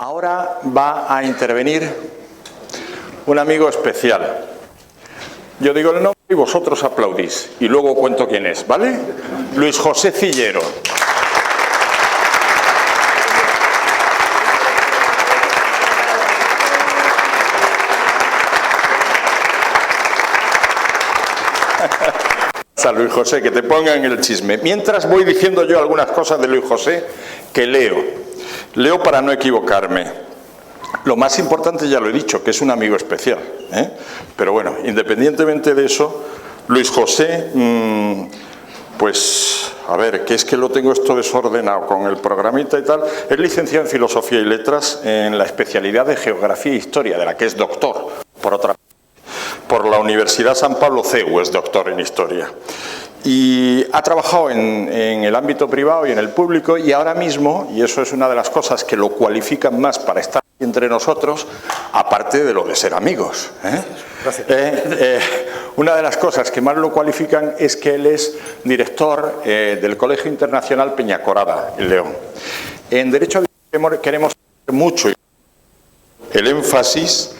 Ahora va a intervenir un amigo especial. Yo digo el nombre y vosotros aplaudís y luego cuento quién es, ¿vale? Luis José Cillero. A Luis José, que te pongan el chisme. Mientras voy diciendo yo algunas cosas de Luis José que leo para no equivocarme. Lo más importante ya lo he dicho, que es un amigo especial, ¿eh? Pero bueno, independientemente de eso, Luis José, pues a ver, que es que lo tengo esto desordenado con el programita y tal. Es licenciado en Filosofía y Letras en la especialidad de Geografía e Historia, de la que es doctor, por la Universidad San Pablo CEU, es doctor en Historia. Y ha trabajado en el ámbito privado y en el público, y ahora mismo, y eso es una de las cosas que lo cualifican más para estar entre nosotros, aparte de lo de ser amigos, una de las cosas que más lo cualifican es que él es director del Colegio Internacional Peñacorada, en León. En Derecho a Vivir queremos hacer mucho el énfasis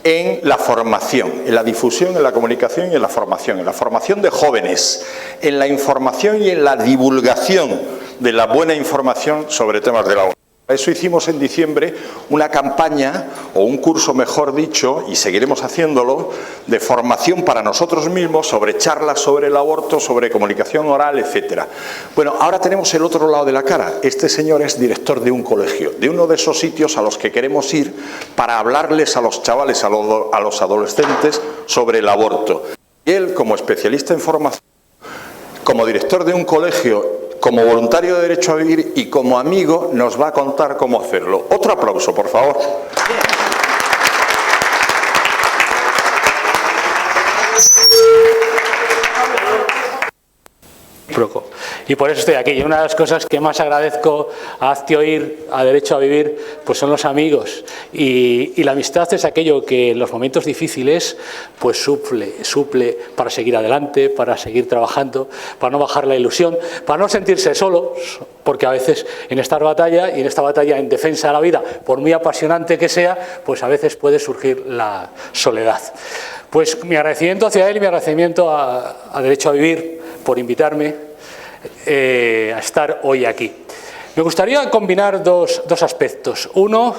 en la formación, en la difusión, en la comunicación y en la formación de jóvenes, en la información y en la divulgación de la buena información sobre temas de la ONU. Por eso hicimos en diciembre una campaña, o un curso mejor dicho, y seguiremos haciéndolo, de formación para nosotros mismos sobre charlas sobre el aborto, sobre comunicación oral, etcétera. Bueno, ahora tenemos el otro lado de la cara. Este señor es director de un colegio, de uno de esos sitios a los que queremos ir para hablarles a los chavales, a los adolescentes sobre el aborto. Y él, como especialista en formación, como director de un colegio, como voluntario de Derecho a Vivir y como amigo, nos va a contar cómo hacerlo. Otro aplauso, por favor. Y por eso estoy aquí. Y una de las cosas que más agradezco a Hazte Oír, a Derecho a Vivir, pues son los amigos. Y la amistad es aquello que en los momentos difíciles pues suple para seguir adelante, para seguir trabajando, para no bajar la ilusión, para no sentirse solos, porque a veces en esta batalla en defensa de la vida, por muy apasionante que sea, pues a veces puede surgir la soledad. Pues mi agradecimiento hacia él y mi agradecimiento a Derecho a Vivir por invitarme a estar hoy aquí. Me gustaría combinar dos aspectos. Uno,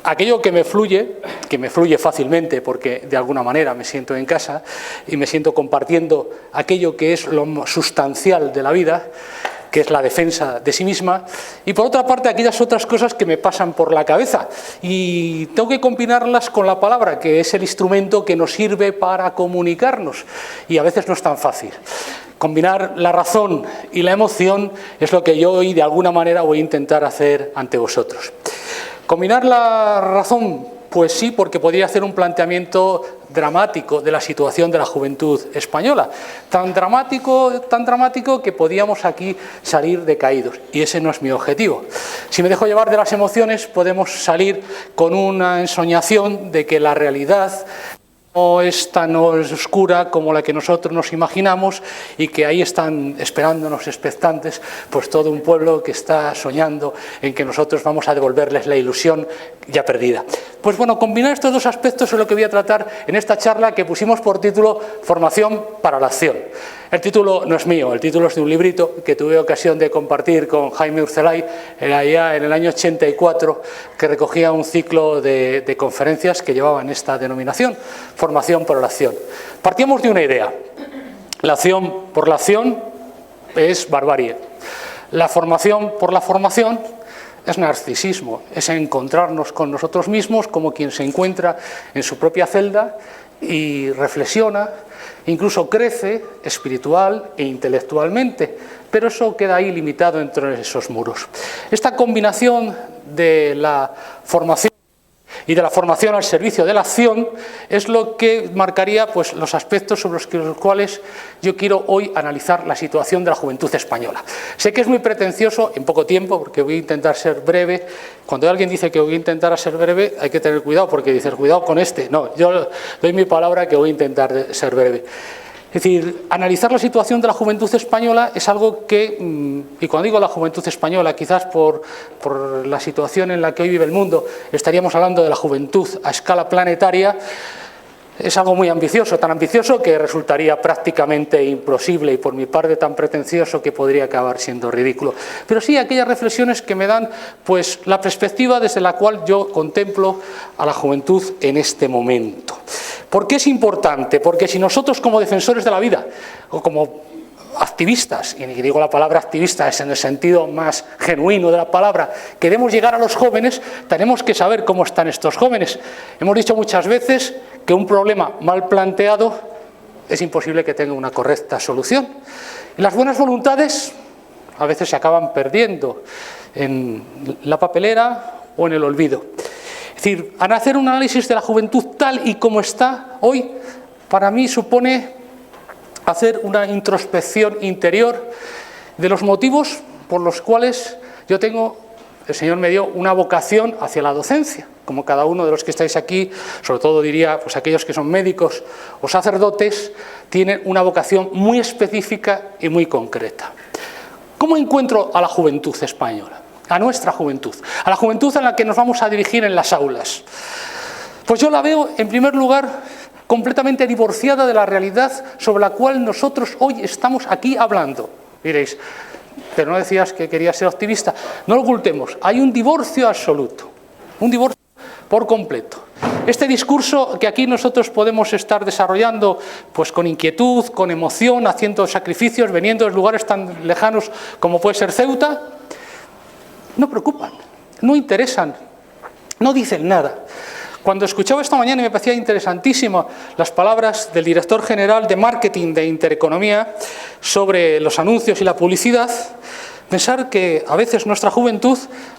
aquello que me fluye fácilmente porque de alguna manera me siento en casa y me siento compartiendo aquello que es lo sustancial de la vida, que es la defensa de sí misma, y por otra parte aquellas otras cosas que me pasan por la cabeza y tengo que combinarlas con la palabra, que es el instrumento que nos sirve para comunicarnos, y a veces no es tan fácil. Combinar la razón y la emoción es lo que yo hoy de alguna manera voy a intentar hacer ante vosotros. Combinar la razón, pues sí, porque podría hacer un planteamiento dramático de la situación de la juventud española, tan dramático que podíamos aquí salir decaídos, y ese no es mi objetivo. Si me dejo llevar de las emociones, podemos salir con una ensoñación de que la realidad no es tan oscura como la que nosotros nos imaginamos y que ahí están esperándonos expectantes pues todo un pueblo que está soñando en que nosotros vamos a devolverles la ilusión ya perdida. Pues bueno, combinar estos dos aspectos es lo que voy a tratar en esta charla que pusimos por título Formación para la Acción. El título no es mío, el título es de un librito que tuve ocasión de compartir con Jaime Urcelay allá en el año 84, que recogía un ciclo de conferencias que llevaban esta denominación, Formación para la Acción. Partíamos de una idea: la acción por la acción es barbarie, la formación por la formación es narcisismo, es encontrarnos con nosotros mismos como quien se encuentra en su propia celda y reflexiona, incluso crece espiritual e intelectualmente, pero eso queda ahí limitado entre esos muros. Esta combinación de la formación y de la formación al servicio de la acción es lo que marcaría pues, los aspectos sobre los cuales yo quiero hoy analizar la situación de la juventud española. Sé que es muy pretencioso en poco tiempo, porque voy a intentar ser breve. Cuando alguien dice que voy a intentar ser breve, hay que tener cuidado, porque dices, cuidado con este. No, yo doy mi palabra que voy a intentar ser breve. Es decir, analizar la situación de la juventud española es algo que, y cuando digo la juventud española, quizás por la situación en la que hoy vive el mundo, estaríamos hablando de la juventud a escala planetaria. Es algo muy ambicioso, tan ambicioso que resultaría prácticamente imposible y por mi parte tan pretencioso que podría acabar siendo ridículo. Pero sí aquellas reflexiones que me dan pues, la perspectiva desde la cual yo contemplo a la juventud en este momento. ¿Por qué es importante? Porque si nosotros como defensores de la vida o como activistas, y digo la palabra activista es en el sentido más genuino de la palabra, queremos llegar a los jóvenes, tenemos que saber cómo están estos jóvenes. Hemos dicho muchas veces que un problema mal planteado es imposible que tenga una correcta solución. Y las buenas voluntades a veces se acaban perdiendo en la papelera o en el olvido. Es decir, hacer un análisis de la juventud tal y como está hoy, para mí supone hacer una introspección interior de los motivos por los cuales yo tengo, el Señor me dio una vocación hacia la docencia, como cada uno de los que estáis aquí, sobre todo diría pues aquellos que son médicos o sacerdotes, tienen una vocación muy específica y muy concreta. ¿Cómo encuentro a la juventud española? A nuestra juventud, a la juventud a la que nos vamos a dirigir en las aulas. Pues yo la veo, en primer lugar, completamente divorciada de la realidad sobre la cual nosotros hoy estamos aquí hablando. Diréis, pero no decías que querías ser optimista. No lo ocultemos, hay un divorcio absoluto, un divorcio por completo. Este discurso que aquí nosotros podemos estar desarrollando pues con inquietud, con emoción, haciendo sacrificios, veniendo de lugares tan lejanos como puede ser Ceuta, no preocupan, no interesan, no dicen nada. Cuando escuchaba esta mañana y me parecía interesantísimo las palabras del director general de marketing de Intereconomía sobre los anuncios y la publicidad, pensar que a veces nuestra juventud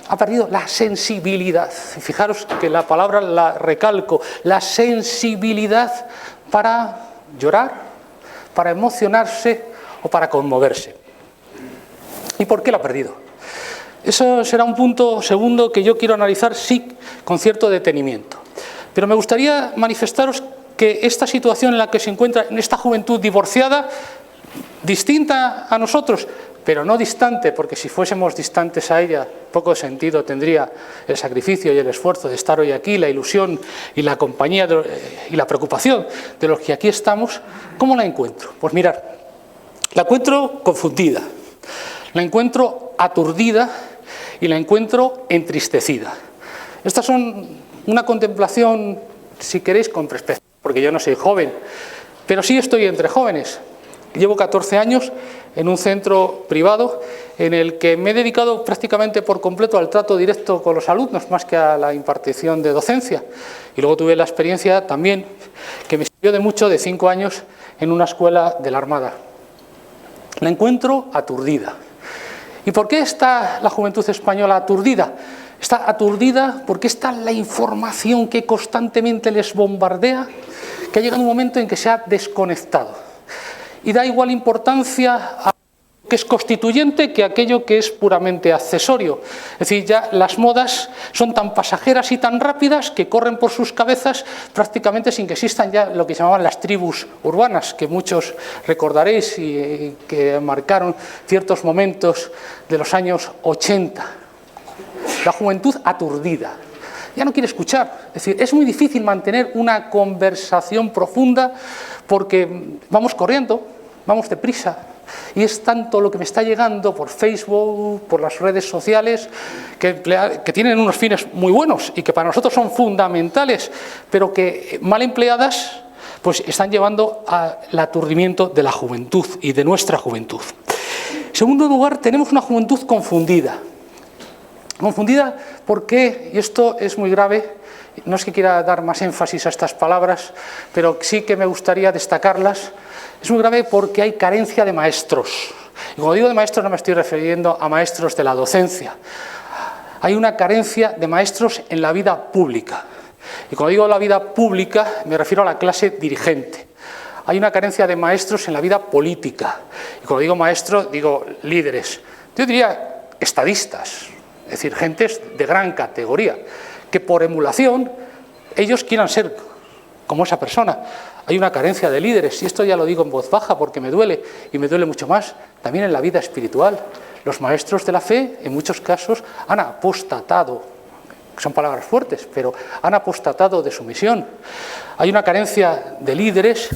ha perdido la sensibilidad. Y fijaros que la palabra la recalco, la sensibilidad para llorar, para emocionarse o para conmoverse. ¿Y por qué la ha perdido? Eso será un punto segundo que yo quiero analizar, sí, con cierto detenimiento. Pero me gustaría manifestaros que esta situación en la que se encuentra en esta juventud divorciada, distinta a nosotros, pero no distante, porque si fuésemos distantes a ella, poco sentido tendría el sacrificio y el esfuerzo de estar hoy aquí, la ilusión y la compañía y la preocupación de los que aquí estamos. ¿Cómo la encuentro? Pues mirad, la encuentro confundida, la encuentro aturdida y la encuentro entristecida. Estas son una contemplación, si queréis, con perspectiva, porque yo no soy joven, pero sí estoy entre jóvenes. Llevo 14 años en un centro privado en el que me he dedicado prácticamente por completo al trato directo con los alumnos, más que a la impartición de docencia. Y luego tuve la experiencia también, que me sirvió de mucho, de 5 años en una escuela de la Armada. La encuentro aturdida. ¿Y por qué está la juventud española aturdida? Está aturdida porque está la información que constantemente les bombardea, que ha llegado un momento en que se ha desconectado. Y da igual importancia a lo que es constituyente que aquello que es puramente accesorio. Es decir, ya las modas son tan pasajeras y tan rápidas que corren por sus cabezas prácticamente sin que existan ya lo que llamaban las tribus urbanas, que muchos recordaréis y que marcaron ciertos momentos de los años 80. La juventud aturdida, ya no quiere escuchar. Es decir, es muy difícil mantener una conversación profunda porque vamos corriendo, vamos deprisa. Y es tanto lo que me está llegando por Facebook, por las redes sociales, que tienen unos fines muy buenos y que para nosotros son fundamentales, pero que mal empleadas pues están llevando al aturdimiento de la juventud y de nuestra juventud. En segundo lugar, tenemos una juventud confundida. Confundida porque, y esto es muy grave, no es que quiera dar más énfasis a estas palabras, pero sí que me gustaría destacarlas, es muy grave porque hay carencia de maestros. Y cuando digo de maestros no me estoy refiriendo a maestros de la docencia. Hay una carencia de maestros en la vida pública. Y cuando digo la vida pública me refiero a la clase dirigente. Hay una carencia de maestros en la vida política. Y cuando digo maestros digo líderes. Yo diría estadistas. Es decir, gentes de gran categoría, que por emulación ellos quieran ser como esa persona. hay una carencia de líderes, y esto ya lo digo en voz baja porque me duele, y me duele mucho más, también en la vida espiritual. Los maestros de la fe, en muchos casos, han apostatado, son palabras fuertes, pero han apostatado de su misión. Hay una carencia de líderes,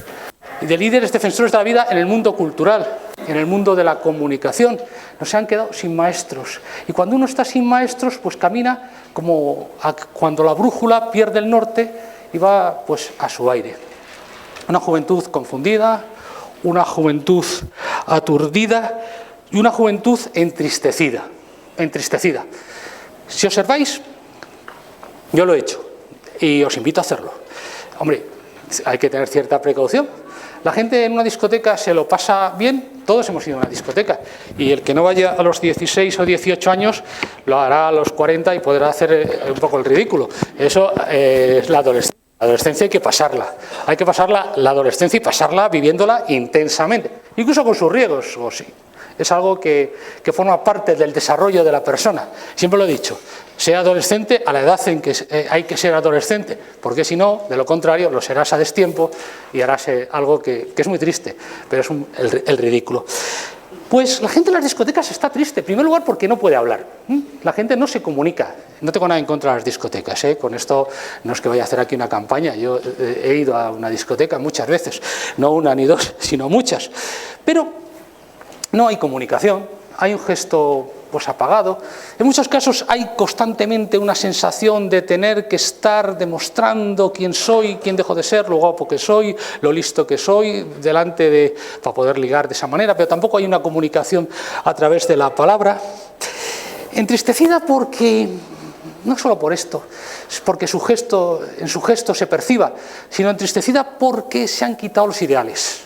y de líderes defensores de la vida en el mundo cultural, en el mundo de la comunicación. Nos han quedado sin maestros. Y cuando uno está sin maestros, pues camina como cuando la brújula pierde el norte y va pues a su aire. Una juventud confundida, una juventud aturdida y una juventud entristecida. Si observáis, yo lo he hecho y os invito a hacerlo. Hombre, hay que tener cierta precaución. La gente en una discoteca se lo pasa bien, todos hemos ido a una discoteca, y el que no vaya a los 16 o 18 años lo hará a los 40 y podrá hacer un poco el ridículo. Eso es la adolescencia. La adolescencia hay que pasarla la adolescencia y pasarla viviéndola intensamente, incluso con sus riesgos, o sí. Es algo que forma parte del desarrollo de la persona. Siempre lo he dicho, sea adolescente a la edad en que hay que ser adolescente, porque si no, de lo contrario, lo serás a destiempo y harás algo que es muy triste, pero es el ridículo. Pues la gente en las discotecas está triste, en primer lugar porque no puede hablar. La gente no se comunica. No tengo nada en contra de las discotecas, ¿eh? Con esto no es que vaya a hacer aquí una campaña. Yo he ido a una discoteca muchas veces, no una ni dos, sino muchas. Pero no hay comunicación, hay un gesto pues apagado. En muchos casos hay constantemente una sensación de tener que estar demostrando quién soy, quién dejo de ser, lo guapo que soy, lo listo que soy, para poder ligar de esa manera, pero tampoco hay una comunicación a través de la palabra. Entristecida porque, no solo por esto, es porque en su gesto se perciba, sino entristecida porque se han quitado los ideales.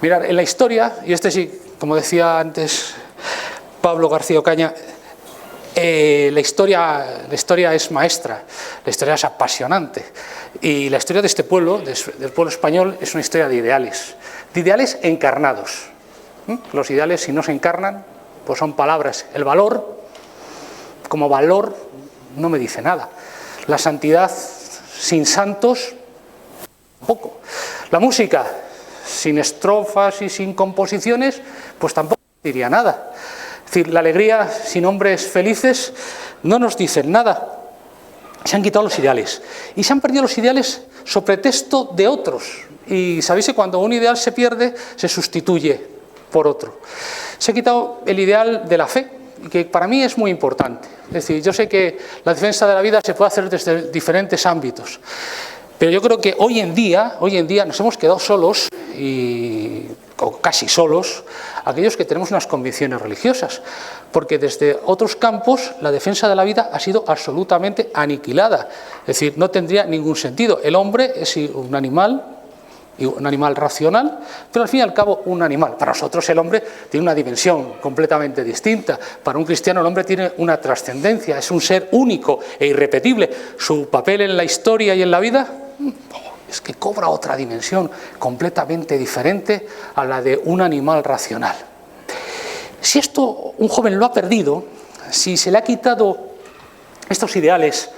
Mirad, en la historia, y sí, como decía antes Pablo García Ocaña, la historia es maestra, la historia es apasionante. Y la historia de este pueblo, del pueblo español, es una historia de ideales encarnados. Los ideales, si no se encarnan, pues son palabras. El valor, como valor, no me dice nada. La santidad sin santos, tampoco. La música, sin estrofas y sin composiciones, pues tampoco diría nada. Es decir, la alegría sin hombres felices no nos dicen nada. Se han quitado los ideales. Y se han perdido los ideales sobre pretexto de otros. Y sabéis que cuando un ideal se pierde, se sustituye por otro. Se ha quitado el ideal de la fe, que para mí es muy importante. Es decir, yo sé que la defensa de la vida se puede hacer desde diferentes ámbitos. Pero yo creo que hoy en día nos hemos quedado solos, o casi solos, aquellos que tenemos unas convicciones religiosas, porque desde otros campos la defensa de la vida ha sido absolutamente aniquilada. Es decir, no tendría ningún sentido. El hombre es un animal racional, pero al fin y al cabo un animal. Para nosotros el hombre tiene una dimensión completamente distinta. Para un cristiano el hombre tiene una trascendencia, es un ser único e irrepetible. Su papel en la historia y en la vida es que cobra otra dimensión completamente diferente a la de un animal racional. Si esto un joven lo ha perdido, si se le ha quitado estos ideales,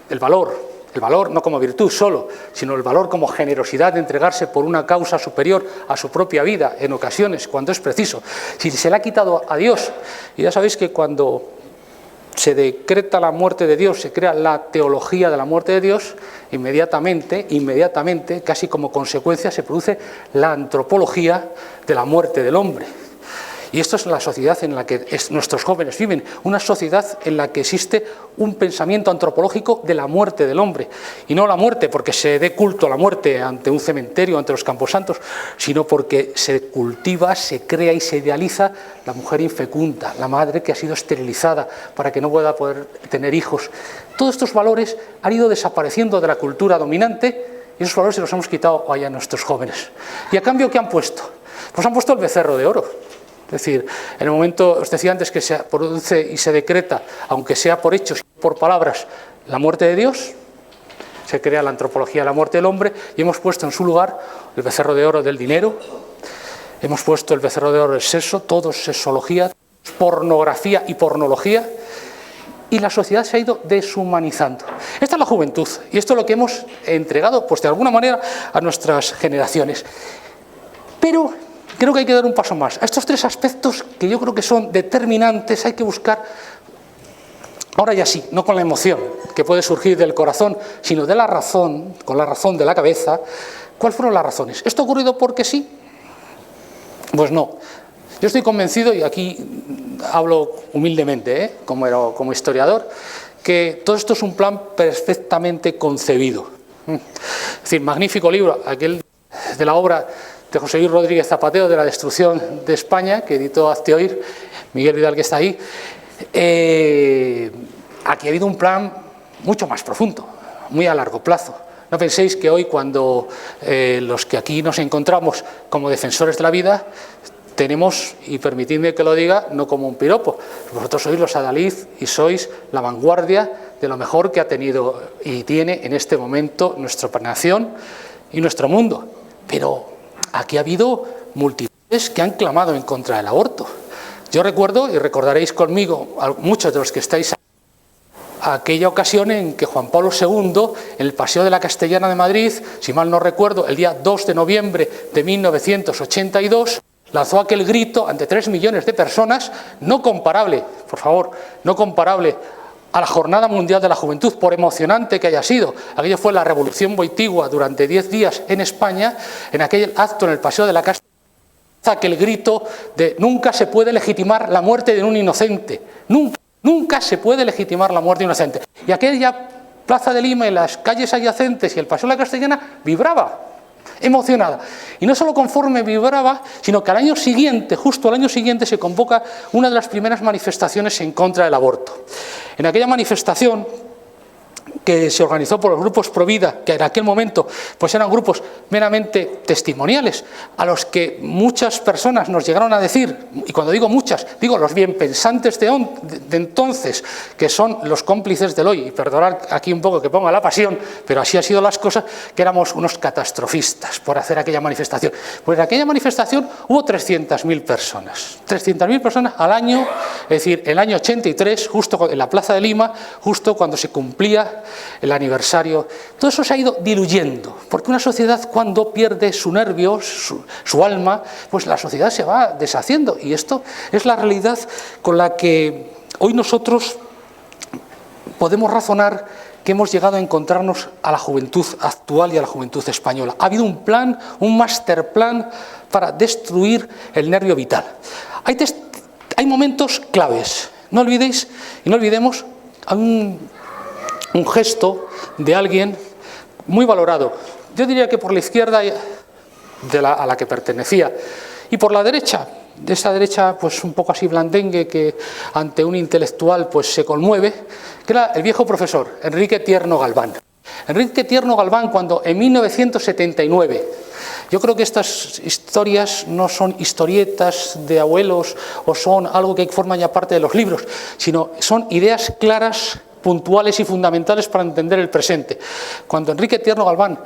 el valor no como virtud solo, sino el valor como generosidad de entregarse por una causa superior a su propia vida, en ocasiones, cuando es preciso, si se le ha quitado a Dios, y ya sabéis que cuando se decreta la muerte de Dios, se crea la teología de la muerte de Dios, inmediatamente, casi como consecuencia, se produce la antropología de la muerte del hombre. Y esto es la sociedad en la que nuestros jóvenes viven, una sociedad en la que existe un pensamiento antropológico de la muerte del hombre. Y no la muerte porque se dé culto a la muerte ante un cementerio, ante los camposantos, sino porque se cultiva, se crea y se idealiza la mujer infecunda, la madre que ha sido esterilizada para que no pueda poder tener hijos. Todos estos valores han ido desapareciendo de la cultura dominante y esos valores se los hemos quitado a nuestros jóvenes. ¿Y a cambio qué han puesto? Pues han puesto el becerro de oro. Es decir, en el momento, os decía antes, que se produce y se decreta, aunque sea por hechos y por palabras, la muerte de Dios, se crea la antropología de la muerte del hombre y hemos puesto en su lugar el becerro de oro del dinero, hemos puesto el becerro de oro del sexo, todo es sexología, pornografía y pornología, y la sociedad se ha ido deshumanizando. Esta es la juventud y esto es lo que hemos entregado, pues de alguna manera, a nuestras generaciones. Pero creo que hay que dar un paso más. A estos tres aspectos que yo creo que son determinantes hay que buscar, ahora ya sí, no con la emoción que puede surgir del corazón, sino de la razón, con la razón de la cabeza. ¿Cuáles fueron las razones? ¿Esto ha ocurrido porque sí? Pues no. Yo estoy convencido, y aquí hablo humildemente, como historiador, que todo esto es un plan perfectamente concebido. Es decir, magnífico libro, aquel de la obra de José Luis Rodríguez Zapatero, de la destrucción de España, que editó Hazte Oír, Miguel Vidal, que está ahí. Aquí ha habido un plan mucho más profundo, muy a largo plazo. No penséis que hoy, cuando los que aquí nos encontramos como defensores de la vida, tenemos, y permitidme que lo diga, no como un piropo, vosotros sois los adalid y sois la vanguardia de lo mejor que ha tenido y tiene en este momento nuestra nación y nuestro mundo. Pero aquí ha habido multitudes que han clamado en contra del aborto. Yo recuerdo, y recordaréis conmigo, a muchos de los que estáis aquí, aquella ocasión en que Juan Pablo II, en el Paseo de la Castellana de Madrid, si mal no recuerdo, el día 2 de noviembre de 1982, lanzó aquel grito ante 3 millones de personas, no comparable, por favor, no comparable a la Jornada Mundial de la Juventud, por emocionante que haya sido. Aquello fue la Revolución Boitigua durante 10 días en España, en aquel acto en el Paseo de la Castellana, aquel grito de nunca se puede legitimar la muerte de un inocente, nunca se puede legitimar la muerte de un inocente. Y aquella Plaza de Lima y las calles adyacentes y el Paseo de la Castellana vibraba, emocionada. Y no solo conforme vibraba, sino que al año siguiente, justo al año siguiente, se convoca una de las primeras manifestaciones en contra del aborto. En aquella manifestación, que se organizó por los grupos Provida, que en aquel momento pues eran grupos meramente testimoniales, a los que muchas personas nos llegaron a decir, y cuando digo muchas, digo los bienpensantes de entonces, que son los cómplices del hoy, y perdonad aquí un poco que ponga la pasión, pero así han sido las cosas, que éramos unos catastrofistas por hacer aquella manifestación. Pues en aquella manifestación hubo 300.000 personas, 300.000 personas al año, es decir, el año 83, justo en la Plaza de Lima, justo cuando se cumplía el aniversario. Todo eso se ha ido diluyendo, porque una sociedad, cuando pierde su nervio, su alma, pues la sociedad se va deshaciendo, y esto es la realidad con la que hoy nosotros podemos razonar que hemos llegado a encontrarnos a la juventud actual y a la juventud española. Ha habido un plan, un master plan para destruir el nervio vital. Hay momentos claves. No olvidéis y no olvidemos un gesto de alguien muy valorado, yo diría que por la izquierda a la que pertenecía, y por la derecha, de esa derecha pues un poco así blandengue, que ante un intelectual pues se conmueve, que era el viejo profesor Enrique Tierno Galván. Enrique Tierno Galván, cuando en 1979, yo creo que estas historias no son historietas de abuelos o son algo que forman ya parte de los libros, sino son ideas claras, puntuales y fundamentales para entender el presente. Cuando Enrique Tierno Galván,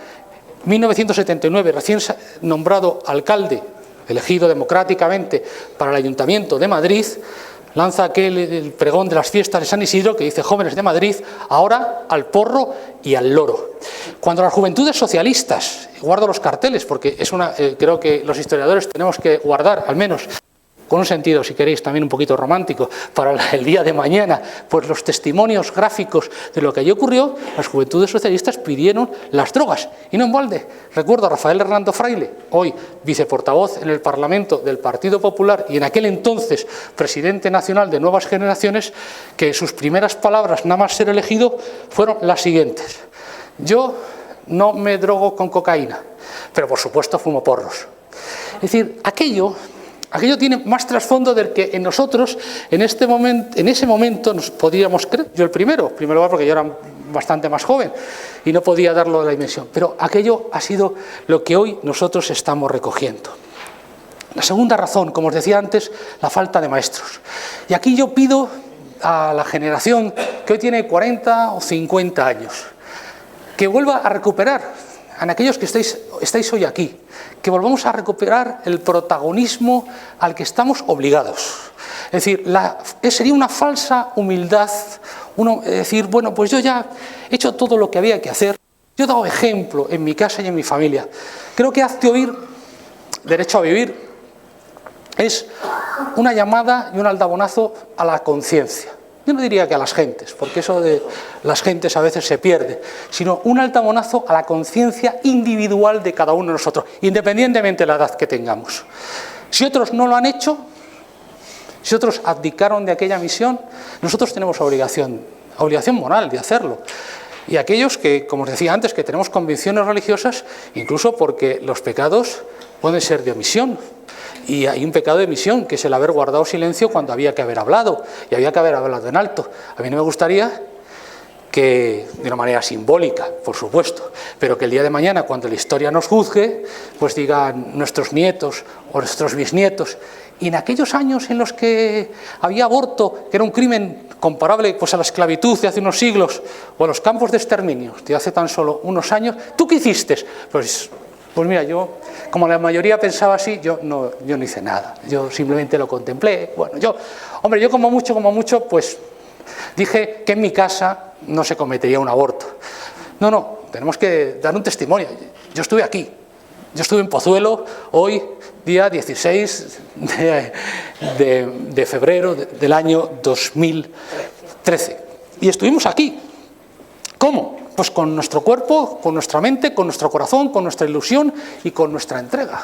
1979, recién nombrado alcalde, elegido democráticamente para el Ayuntamiento de Madrid, lanza el pregón de las fiestas de San Isidro, que dice: jóvenes de Madrid, ahora al porro y al loro. Cuando las juventudes socialistas, guardo los carteles porque creo que los historiadores tenemos que guardar, al menos con un sentido, si queréis, también un poquito romántico, para el día de mañana, pues los testimonios gráficos de lo que allí ocurrió, las juventudes socialistas pidieron las drogas, y no en balde. Recuerdo a Rafael Hernando Fraile, hoy viceportavoz en el Parlamento del Partido Popular y en aquel entonces presidente nacional de Nuevas Generaciones, que sus primeras palabras, nada más ser elegido, fueron las siguientes: yo no me drogo con cocaína, pero por supuesto fumo porros. Es decir, aquello tiene más trasfondo del que en nosotros, en ese momento, nos podíamos creer. Yo en primer lugar, porque yo era bastante más joven y no podía darlo la dimensión. Pero aquello ha sido lo que hoy nosotros estamos recogiendo. La segunda razón, como os decía antes, la falta de maestros. Y aquí yo pido a la generación que hoy tiene 40 o 50 años, que vuelva a recuperar, en aquellos que estáis hoy aquí, que volvamos a recuperar el protagonismo al que estamos obligados. Es decir, sería una falsa humildad, Uno decir, bueno, pues yo ya he hecho todo lo que había que hacer, yo he dado ejemplo en mi casa y en mi familia. Creo que Hazte Oír, Derecho a Vivir, es una llamada y un aldabonazo a la conciencia. Yo no diría que a las gentes, porque eso de las gentes a veces se pierde, sino un aldabonazo a la conciencia individual de cada uno de nosotros, independientemente de la edad que tengamos. Si otros no lo han hecho, si otros abdicaron de aquella misión, nosotros tenemos obligación moral de hacerlo. Y aquellos que, como os decía antes, que tenemos convicciones religiosas, incluso porque los pecados pueden ser de omisión. Y hay un pecado de omisión, que es el haber guardado silencio cuando había que haber hablado, y había que haber hablado en alto. A mí no me gustaría que, de una manera simbólica, por supuesto, pero que el día de mañana, cuando la historia nos juzgue, pues digan nuestros nietos o nuestros bisnietos, y en aquellos años en los que había aborto, que era un crimen comparable pues, a la esclavitud de hace unos siglos, o a los campos de exterminio de hace tan solo unos años, ¿tú qué hiciste? Pues mira, yo, como la mayoría pensaba así, yo no hice nada, yo simplemente lo contemplé. Bueno, yo como mucho, pues dije que en mi casa no se cometería un aborto. No, tenemos que dar un testimonio. Yo estuve aquí, yo estuve en Pozuelo hoy, día 16 de febrero del año 2013. Y estuvimos aquí. ¿Cómo? Pues con nuestro cuerpo, con nuestra mente, con nuestro corazón, con nuestra ilusión y con nuestra entrega.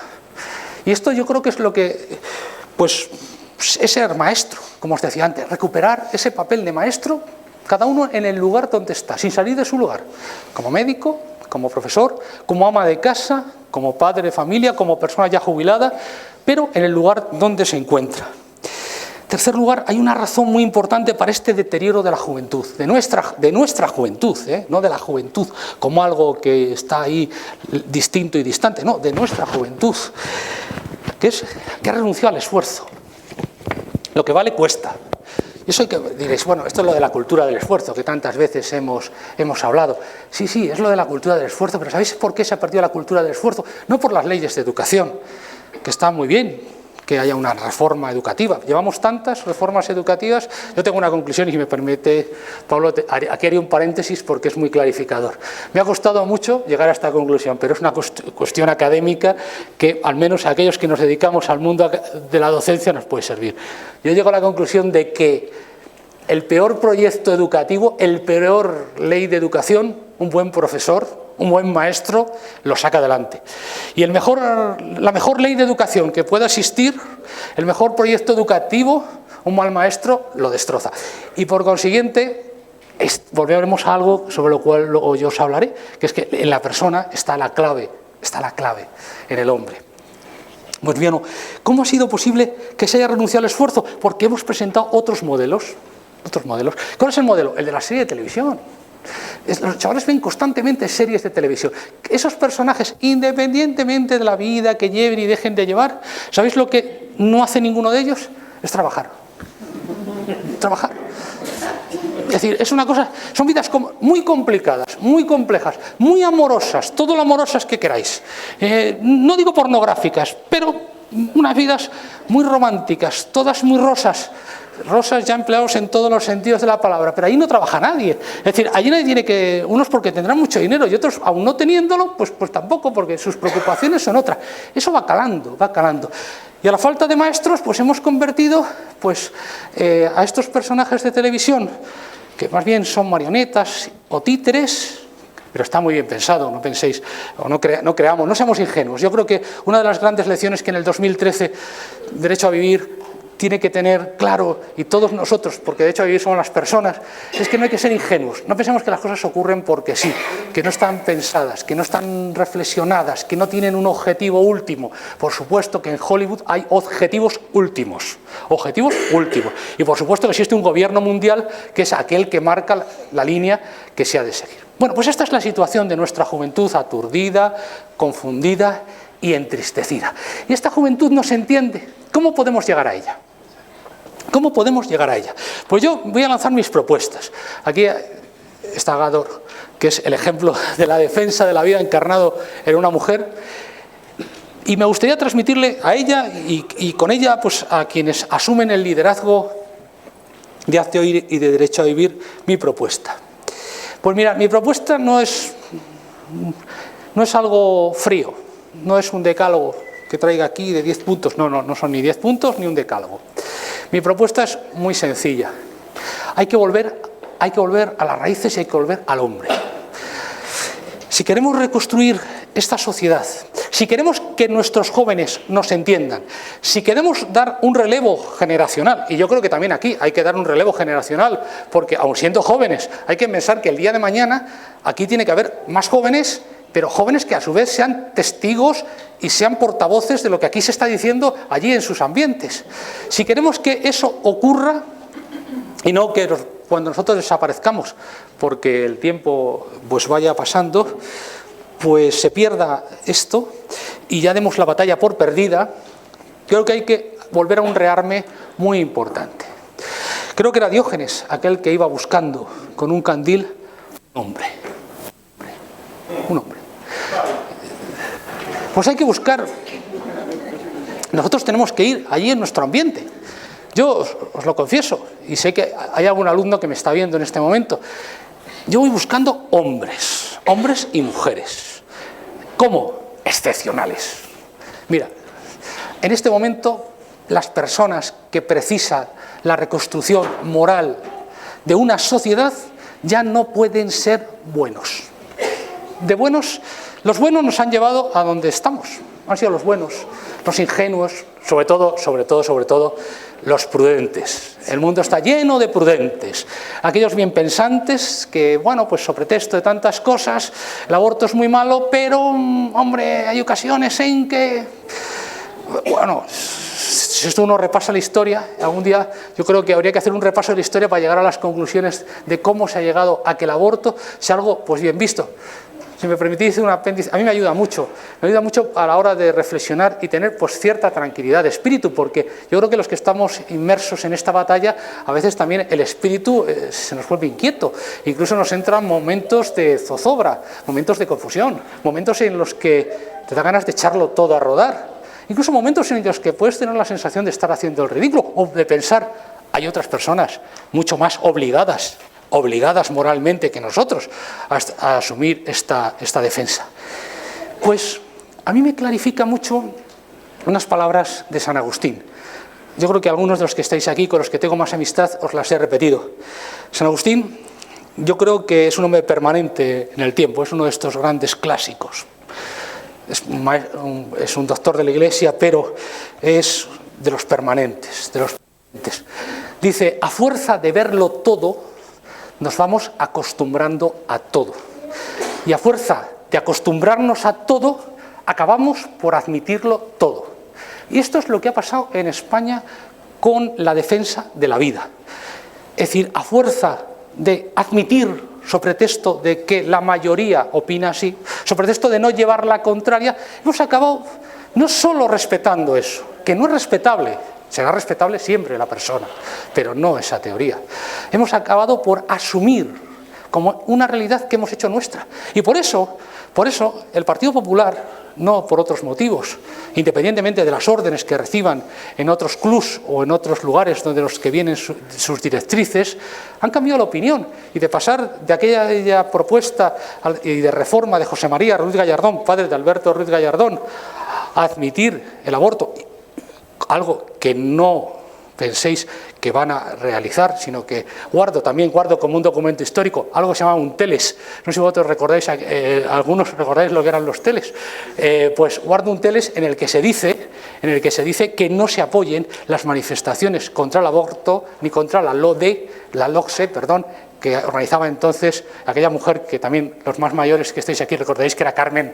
Y esto yo creo que es lo que, pues, es ser maestro, como os decía antes, recuperar ese papel de maestro, cada uno en el lugar donde está, sin salir de su lugar, como médico, como profesor, como ama de casa, como padre de familia, como persona ya jubilada, pero en el lugar donde se encuentra. En tercer lugar, hay una razón muy importante para este deterioro de la juventud, de nuestra juventud, no de la juventud como algo que está ahí distinto y distante, no, de nuestra juventud, que ha renunciado al esfuerzo. Lo que vale cuesta. Y eso que diréis, bueno, esto es lo de la cultura del esfuerzo, que tantas veces hemos hablado. Sí, es lo de la cultura del esfuerzo, pero ¿sabéis por qué se ha perdido la cultura del esfuerzo? No por las leyes de educación, que están muy bien, que haya una reforma educativa. Llevamos tantas reformas educativas. Yo tengo una conclusión y si me permite, Pablo, aquí haré un paréntesis porque es muy clarificador. Me ha costado mucho llegar a esta conclusión, pero es una cuestión académica que al menos a aquellos que nos dedicamos al mundo de la docencia nos puede servir. Yo llego a la conclusión de que el peor proyecto educativo, el peor ley de educación, un buen profesor, un buen maestro lo saca adelante. Y la mejor ley de educación que pueda existir, el mejor proyecto educativo, un mal maestro lo destroza. Y por consiguiente, volveremos a algo sobre lo cual luego yo os hablaré, que es que en la persona está la clave en el hombre. Pues bien, ¿cómo ha sido posible que se haya renunciado al esfuerzo? Porque hemos presentado otros modelos. ¿Cuál es el modelo? El de la serie de televisión. Los chavales ven constantemente series de televisión. Esos personajes, independientemente de la vida que lleven y dejen de llevar, ¿sabéis lo que no hace ninguno de ellos? Es trabajar. Es decir, es una cosa, son vidas muy complicadas, muy complejas, muy amorosas, todo lo amorosas que queráis. No digo pornográficas, pero unas vidas muy románticas, todas muy rosas ya empleados en todos los sentidos de la palabra, pero ahí no trabaja nadie. Es decir, allí nadie tiene que, unos porque tendrán mucho dinero y otros, aún no teniéndolo, pues tampoco, porque sus preocupaciones son otras. Eso va calando. Y a la falta de maestros, pues hemos convertido a estos personajes de televisión, que más bien son marionetas o títeres, pero está muy bien pensado, no penséis, o no creamos, no seamos ingenuos. Yo creo que una de las grandes lecciones que en el 2013 Derecho a Vivir tiene que tener claro, y todos nosotros, porque de hecho vivir somos las personas, es que no hay que ser ingenuos. No pensemos que las cosas ocurren porque sí, que no están pensadas, que no están reflexionadas, que no tienen un objetivo último. Por supuesto que en Hollywood hay objetivos últimos. Y por supuesto que existe un gobierno mundial que es aquel que marca la línea que se ha de seguir. Bueno, pues esta es la situación de nuestra juventud aturdida, confundida y entristecida. Y esta juventud no se entiende. ¿Cómo podemos llegar a ella? Pues yo voy a lanzar mis propuestas. Aquí está Gador, que es el ejemplo de la defensa de la vida encarnado en una mujer. Y me gustaría transmitirle a ella y con ella pues, a quienes asumen el liderazgo de Hazte Oír y de Derecho a Vivir mi propuesta. Pues mira, mi propuesta no es algo frío, no es un decálogo que traiga aquí de 10 puntos, no son ni 10 puntos ni un decálogo. Mi propuesta es muy sencilla. Hay que volver a las raíces y hay que volver al hombre. Si queremos reconstruir esta sociedad, si queremos que nuestros jóvenes nos entiendan, si queremos dar un relevo generacional, y yo creo que también aquí hay que dar un relevo generacional, porque aun siendo jóvenes, hay que pensar que el día de mañana aquí tiene que haber más jóvenes, pero jóvenes que a su vez sean testigos y sean portavoces de lo que aquí se está diciendo allí en sus ambientes. Si queremos que eso ocurra, y no que cuando nosotros desaparezcamos, porque el tiempo pues vaya pasando, pues se pierda esto y ya demos la batalla por perdida, creo que hay que volver a un rearme muy importante. Creo que era Diógenes aquel que iba buscando con un candil un hombre. Pues hay que buscar, nosotros tenemos que ir allí en nuestro ambiente. Yo os lo confieso, y sé que hay algún alumno que me está viendo en este momento, yo voy buscando hombres y mujeres. ¿Cómo? Excepcionales. Mira, en este momento las personas que precisan la reconstrucción moral de una sociedad ya no pueden ser buenos. Los buenos nos han llevado a donde estamos, han sido los buenos, los ingenuos, sobre todo los prudentes. El mundo está lleno de prudentes, aquellos bien pensantes que, bueno, pues sobre pretexto de tantas cosas, el aborto es muy malo, pero, hombre, hay ocasiones en que, bueno, si esto uno repasa la historia, algún día yo creo que habría que hacer un repaso de la historia para llegar a las conclusiones de cómo se ha llegado a que el aborto sea algo pues bien visto. Si me permitís un apéndice, a mí me ayuda mucho a la hora de reflexionar y tener pues cierta tranquilidad de espíritu, porque yo creo que los que estamos inmersos en esta batalla, a veces también el espíritu se nos vuelve inquieto, incluso nos entran momentos de zozobra, momentos de confusión, momentos en los que te da ganas de echarlo todo a rodar, incluso momentos en los que puedes tener la sensación de estar haciendo el ridículo o de pensar, hay otras personas mucho más obligadas moralmente que nosotros a asumir esta defensa. Pues a mí me clarifica mucho unas palabras de San Agustín. Yo creo que algunos de los que estáis aquí, con los que tengo más amistad, os las he repetido. San Agustín, yo creo que es un hombre permanente en el tiempo, es uno de estos grandes clásicos. Es un doctor de la Iglesia, pero es de los permanentes. Dice, a fuerza de verlo todo, nos vamos acostumbrando a todo. Y a fuerza de acostumbrarnos a todo, acabamos por admitirlo todo. Y esto es lo que ha pasado en España con la defensa de la vida. Es decir, a fuerza de admitir, sobre pretexto de que la mayoría opina así, sobre pretexto de no llevar la contraria, hemos acabado no solo respetando eso, que no es respetable, será respetable siempre la persona, pero no esa teoría. Hemos acabado por asumir como una realidad que hemos hecho nuestra. Y por eso el Partido Popular, no por otros motivos, independientemente de las órdenes que reciban en otros clubs o en otros lugares donde los que vienen sus directrices, han cambiado la opinión. Y de pasar de aquella propuesta y de reforma de José María Ruiz Gallardón, padre de Alberto Ruiz Gallardón, a admitir el aborto, algo que no penséis que van a realizar, sino que guardo como un documento histórico algo que se llama un teles. No sé si vosotros recordáis, algunos recordáis lo que eran los teles. Pues guardo un teles en el que se dice que no se apoyen las manifestaciones contra el aborto ni contra la LOCSE, que organizaba entonces aquella mujer que también los más mayores que estáis aquí recordaréis que era Carmen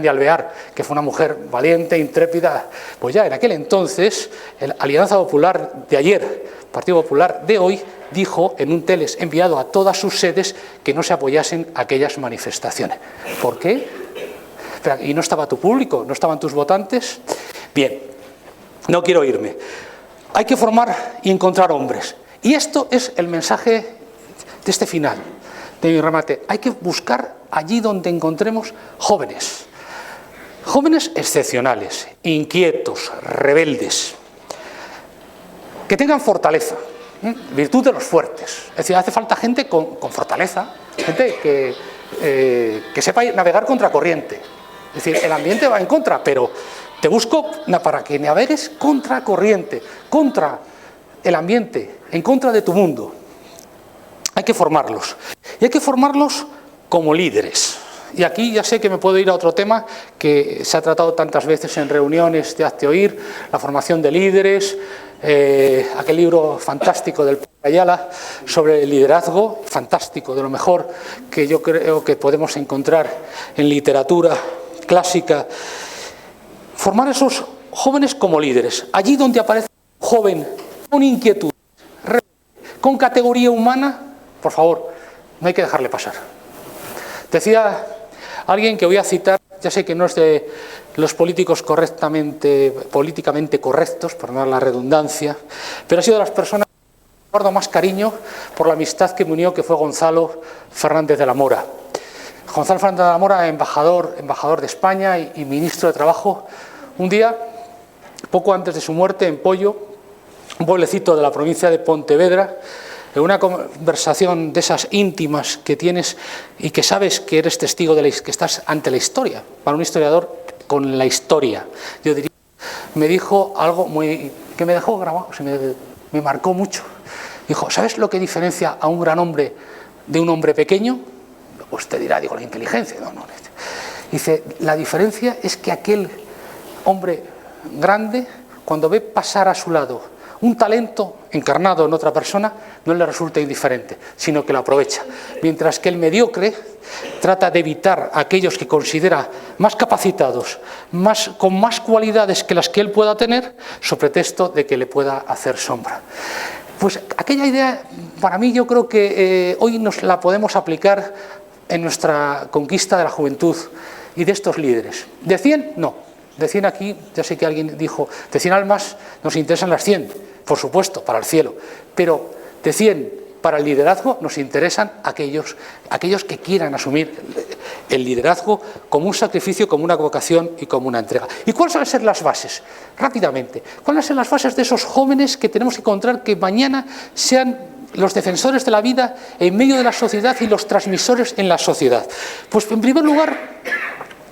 de Alvear, que fue una mujer valiente, intrépida. Pues ya en aquel entonces, la Alianza Popular de ayer, Partido Popular de hoy, dijo en un teles enviado a todas sus sedes que no se apoyasen aquellas manifestaciones. ¿Por qué? ¿Y no estaba tu público? ¿No estaban tus votantes? Bien, no quiero irme. Hay que formar y encontrar hombres. Y esto es el mensaje de este final, de mi remate. Hay que buscar allí donde encontremos jóvenes excepcionales, inquietos, rebeldes, que tengan fortaleza. Virtud de los fuertes. Es decir, hace falta gente con fortaleza, gente que sepa navegar contra corriente. Es decir, el ambiente va en contra, pero te busco para que navegues contra corriente, contra el ambiente, en contra de tu mundo. Hay que formarlos. Y hay que formarlos como líderes. Y aquí ya sé que me puedo ir a otro tema que se ha tratado tantas veces en reuniones de Hazte Oír, la formación de líderes, aquel libro fantástico del Padre Ayala sobre el liderazgo, fantástico, de lo mejor que yo creo que podemos encontrar en literatura clásica. Formar a esos jóvenes como líderes. Allí donde aparece un joven con inquietud, con categoría humana, por favor, no hay que dejarle pasar. Decía alguien que voy a citar, ya sé que no es de los políticos políticamente correctos, por no dar la redundancia, pero ha sido de las personas que guardo más cariño por la amistad que me unió, que fue Gonzalo Fernández de la Mora. Gonzalo Fernández de la Mora, embajador de España y ministro de Trabajo, un día, poco antes de su muerte, en Pollo, un pueblecito de la provincia de Pontevedra, en una conversación de esas íntimas que tienes y que sabes que eres testigo que estás ante la historia, para un historiador con la historia, yo diría, me dijo algo que me dejó grabado, me marcó mucho. Dijo, ¿sabes lo que diferencia a un gran hombre de un hombre pequeño? Usted dirá, digo, la inteligencia. No. Dice, la diferencia es que aquel hombre grande, cuando ve pasar a su lado un talento encarnado en otra persona, no le resulta indiferente, sino que lo aprovecha. Mientras que el mediocre trata de evitar a aquellos que considera más capacitados, con más cualidades que las que él pueda tener, so pretexto de que le pueda hacer sombra. Pues aquella idea, para mí, yo creo que hoy nos la podemos aplicar en nuestra conquista de la juventud y de estos líderes. ¿De 100? No. De 100 aquí, ya sé que alguien dijo, de 100 almas nos interesan las 100, por supuesto, para el cielo, pero de 100 para el liderazgo nos interesan aquellos que quieran asumir el liderazgo como un sacrificio, como una vocación y como una entrega. ¿Y cuáles van a ser las bases? Rápidamente, ¿cuáles van a ser las bases de esos jóvenes que tenemos que encontrar que mañana sean los defensores de la vida en medio de la sociedad y los transmisores en la sociedad? Pues en primer lugar,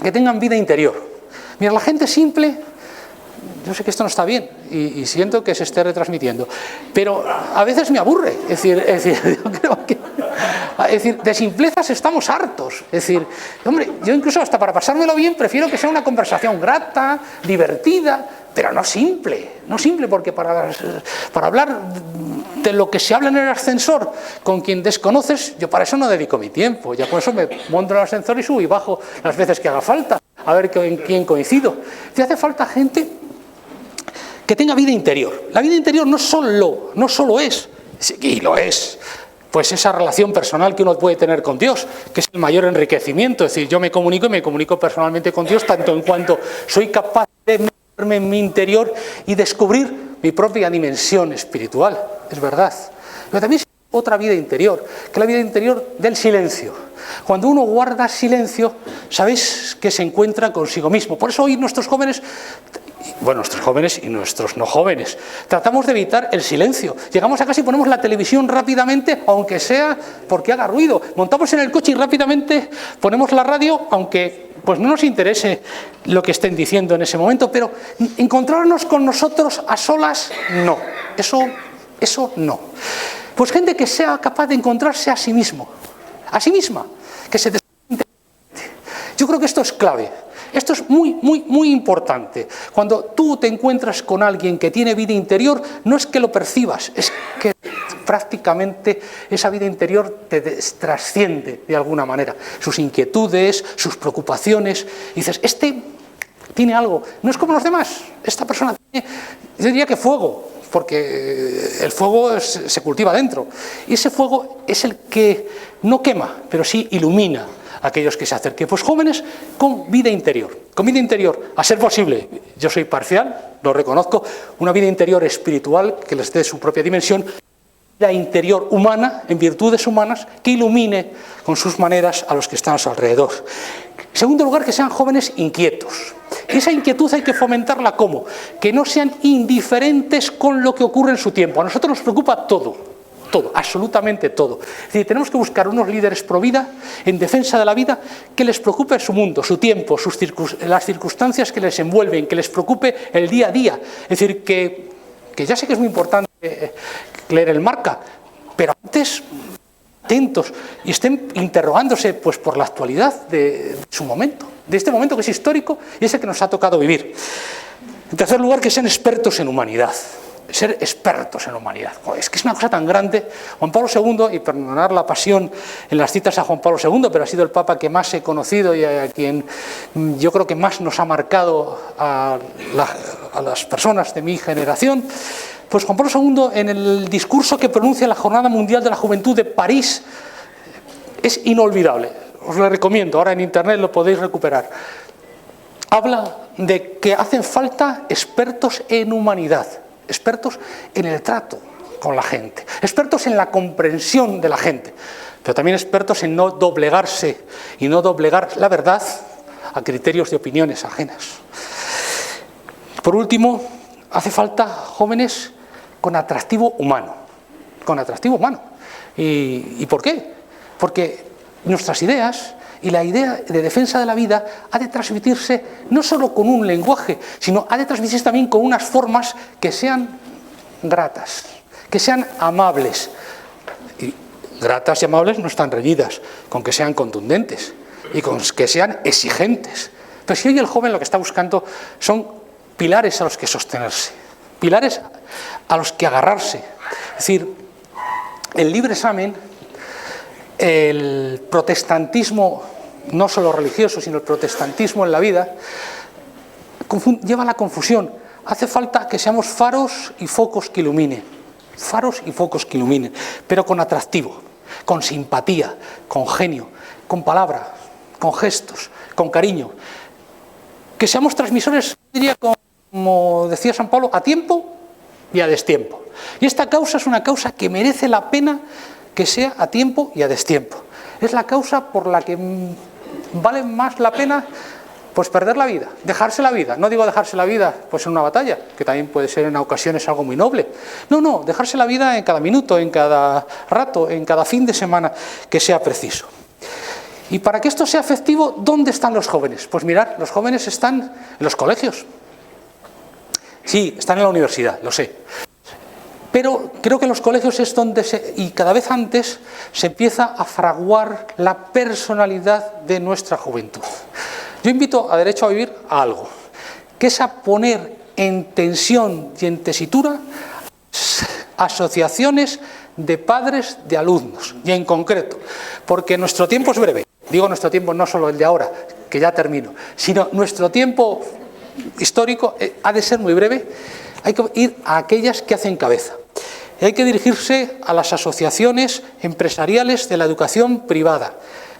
que tengan vida interior. Mira, la gente simple, yo sé que esto no está bien y siento que se esté retransmitiendo, pero a veces me aburre. Es decir, yo creo que de simplezas estamos hartos. Es decir, hombre, yo incluso hasta para pasármelo bien prefiero que sea una conversación grata, divertida, pero no simple, porque para hablar de lo que se habla en el ascensor con quien desconoces, yo para eso no dedico mi tiempo, ya con eso me monto en el ascensor y subo y bajo las veces que haga falta, a ver en quién coincido. Te hace falta gente que tenga vida interior. La vida interior no solo es, y lo es, pues esa relación personal que uno puede tener con Dios, que es el mayor enriquecimiento. Es decir, yo me comunico personalmente con Dios tanto en cuanto soy capaz de meterme en mi interior y descubrir mi propia dimensión espiritual, es verdad. Pero también es otra vida interior, que es la vida interior del silencio. Cuando uno guarda silencio, sabéis que se encuentra consigo mismo. Por eso hoy nuestros jóvenes y nuestros no jóvenes, tratamos de evitar el silencio. Llegamos a casa y ponemos la televisión rápidamente, aunque sea porque haga ruido. Montamos en el coche y rápidamente ponemos la radio, aunque pues no nos interese lo que estén diciendo en ese momento, pero encontrarnos con nosotros a solas, no. Eso no. Pues gente que sea capaz de encontrarse a sí mismo, a sí misma, que se descubre. Yo creo que esto es clave. Esto es muy importante. Cuando tú te encuentras con alguien que tiene vida interior, no es que lo percibas, es que prácticamente esa vida interior te trasciende de alguna manera. Sus inquietudes, sus preocupaciones. Y dices, este tiene algo, no es como los demás. Esta persona tiene, yo diría que fuego, porque el fuego se cultiva dentro. Y ese fuego es el que no quema, pero sí ilumina a aquellos que se acerquen. Pues jóvenes con vida interior, a ser posible, yo soy parcial, lo reconozco, una vida interior espiritual que les dé su propia dimensión, vida interior humana, en virtudes humanas, que ilumine con sus maneras a los que están a su alrededor. En segundo lugar, que sean jóvenes inquietos. Esa inquietud hay que fomentarla ¿cómo? Que no sean indiferentes con lo que ocurre en su tiempo. A nosotros nos preocupa todo, absolutamente todo. Es decir, tenemos que buscar unos líderes pro vida, en defensa de la vida, que les preocupe su mundo, su tiempo, las circunstancias que les envuelven, que les preocupe el día a día. Es decir, que ya sé que es muy importante leer el Marca, pero antes atentos y estén interrogándose pues, por la actualidad de su momento, de este momento que es histórico y es el que nos ha tocado vivir. En tercer lugar, que sean expertos en humanidad. Ser expertos en humanidad. Es que es una cosa tan grande. Juan Pablo II, y perdonar la pasión en las citas a Juan Pablo II, pero ha sido el Papa que más he conocido y a quien yo creo que más nos ha marcado a las personas de mi generación. Pues Juan Pablo II, en el discurso que pronuncia en la Jornada Mundial de la Juventud de París, es inolvidable. Os lo recomiendo, ahora en internet lo podéis recuperar. Habla de que hacen falta expertos en humanidad, expertos en el trato con la gente, expertos en la comprensión de la gente, pero también expertos en no doblegarse y no doblegar la verdad a criterios de opiniones ajenas. Por último, hace falta jóvenes con atractivo humano. Con atractivo humano. ¿Y por qué? Porque nuestras ideas y la idea de defensa de la vida ha de transmitirse no solo con un lenguaje, sino ha de transmitirse también con unas formas que sean gratas, que sean amables. Y gratas y amables no están reñidas con que sean contundentes y con que sean exigentes. Pero si hoy el joven lo que está buscando son pilares a los que sostenerse, pilares a los que agarrarse. Es decir, el libre examen, el protestantismo, no solo religioso, sino el protestantismo en la vida, lleva a la confusión. Hace falta que seamos faros y focos que iluminen, faros y focos que iluminen, pero con atractivo, con simpatía, con genio, con palabra, con gestos, con cariño. Que seamos transmisores, diría, como decía San Pablo, a tiempo y a destiempo. Y esta causa es una causa que merece la pena que sea a tiempo y a destiempo. Es la causa por la que vale más la pena pues perder la vida, dejarse la vida. No digo dejarse la vida pues en una batalla, que también puede ser en ocasiones algo muy noble. No, dejarse la vida en cada minuto, en cada rato, en cada fin de semana que sea preciso. Y para que esto sea efectivo, ¿dónde están los jóvenes? Pues mirad, los jóvenes están en los colegios. Sí, están en la universidad, lo sé. Pero creo que en los colegios es donde y cada vez antes se empieza a fraguar la personalidad de nuestra juventud. Yo invito a Derecho a Vivir a algo, que es a poner en tensión y en tesitura asociaciones de padres de alumnos, y en concreto, porque nuestro tiempo es breve. Digo nuestro tiempo no solo el de ahora, que ya termino, sino nuestro tiempo histórico ha de ser muy breve. Hay que ir a aquellas que hacen cabeza. Y hay que dirigirse a las asociaciones empresariales de la educación privada,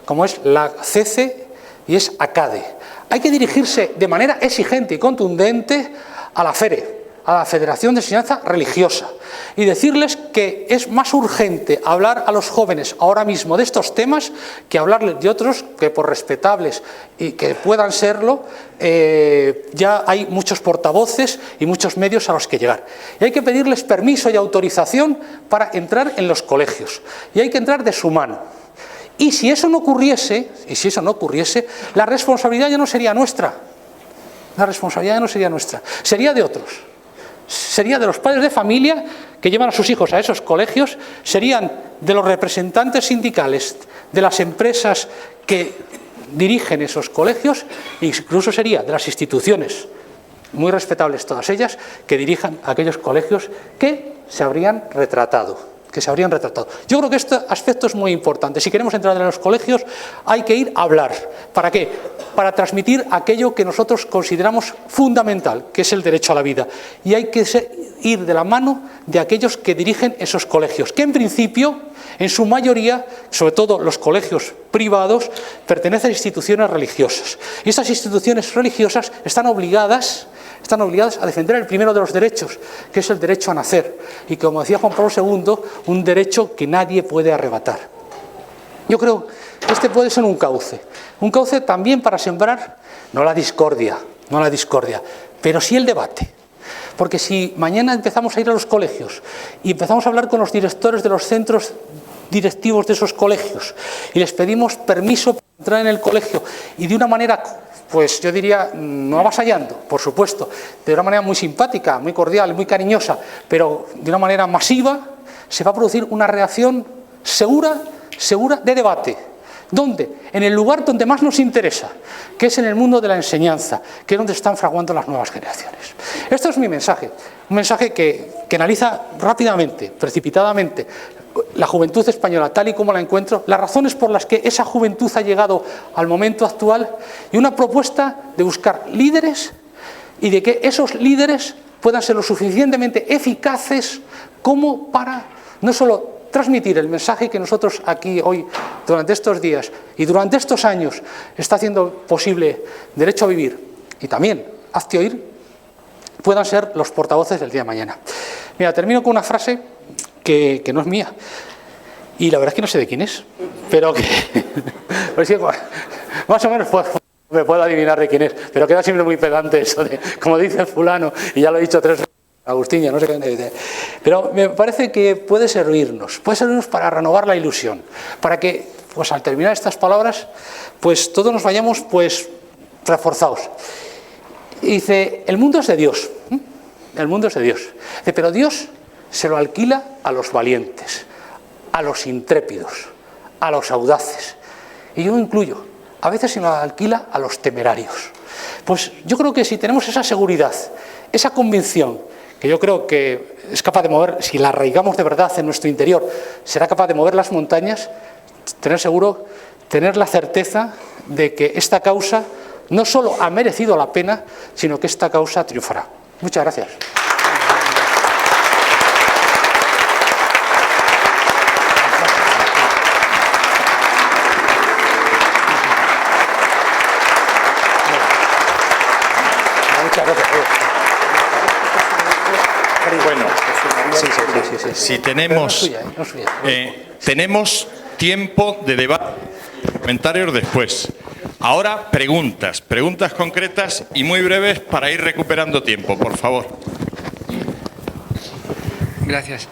como es la CECE y es ACADE. Hay que dirigirse de manera exigente y contundente a la FERE, a la Federación de Enseñanza Religiosa, y decirles que es más urgente hablar a los jóvenes ahora mismo de estos temas que hablarles de otros que, por respetables y que puedan serlo, ya hay muchos portavoces y muchos medios a los que llegar. Y hay que pedirles permiso y autorización para entrar en los colegios, y hay que entrar de su mano. Y si eso no ocurriese, la responsabilidad ya no sería nuestra. La responsabilidad ya no sería nuestra, sería de otros. Sería de los padres de familia que llevan a sus hijos a esos colegios, serían de los representantes sindicales de las empresas que dirigen esos colegios, e incluso sería de las instituciones, muy respetables todas ellas, que dirijan aquellos colegios que se habrían retratado. Yo creo que este aspecto es muy importante. Si queremos entrar en los colegios hay que ir a hablar. ¿Para qué? Para transmitir aquello que nosotros consideramos fundamental, que es el derecho a la vida. Y hay que ir de la mano de aquellos que dirigen esos colegios, que en principio, en su mayoría, sobre todo los colegios privados, pertenecen a instituciones religiosas. Y estas instituciones religiosas están obligadas están obligadas a defender el primero de los derechos, que es el derecho a nacer, y como decía Juan Pablo II, un derecho que nadie puede arrebatar. Yo creo que este puede ser un cauce también para sembrar no la discordia, pero sí el debate. Porque si mañana empezamos a ir a los colegios y empezamos a hablar con los directores de los centros directivos de esos colegios y les pedimos permiso para entrar en el colegio y de una manera, pues yo diría, no avasallando, por supuesto, de una manera muy simpática, muy cordial, muy cariñosa, pero de una manera masiva, se va a producir una reacción segura de debate. ¿Dónde? En el lugar donde más nos interesa, que es en el mundo de la enseñanza, que es donde están fraguando las nuevas generaciones. Esto es mi mensaje, un mensaje que analiza rápidamente, precipitadamente, la juventud española tal y como la encuentro, las razones por las que esa juventud ha llegado al momento actual y una propuesta de buscar líderes y de que esos líderes puedan ser lo suficientemente eficaces como para no solo transmitir el mensaje que nosotros aquí hoy, durante estos días y durante estos años, está haciendo posible Derecho a Vivir y también Hazte Oír, puedan ser los portavoces del día de mañana. Mira, termino con una frase que no es mía y la verdad es que no sé de quién es, pero que pues sí, más o menos me puedo adivinar de quién es, pero queda siempre muy pedante eso de, como dice fulano, y ya lo he dicho 3 veces, Agustín, no sé qué, pero me parece que puede servirnos para renovar la ilusión, para que, pues al terminar estas palabras, pues todos nos vayamos, pues, reforzados. Y dice, el mundo es de Dios, el mundo es de Dios, pero Dios se lo alquila a los valientes, a los intrépidos, a los audaces, y yo incluyo, a veces se lo alquila a los temerarios. Pues yo creo que si tenemos esa seguridad, esa convicción, que yo creo que es capaz de mover, si la arraigamos de verdad en nuestro interior, será capaz de mover las montañas, tener la certeza de que esta causa no solo ha merecido la pena, sino que esta causa triunfará. Muchas gracias. Muchas gracias. Bueno, Sí. Si tenemos, tenemos tiempo de debate, comentarios después. Ahora preguntas concretas y muy breves para ir recuperando tiempo, por favor. Gracias.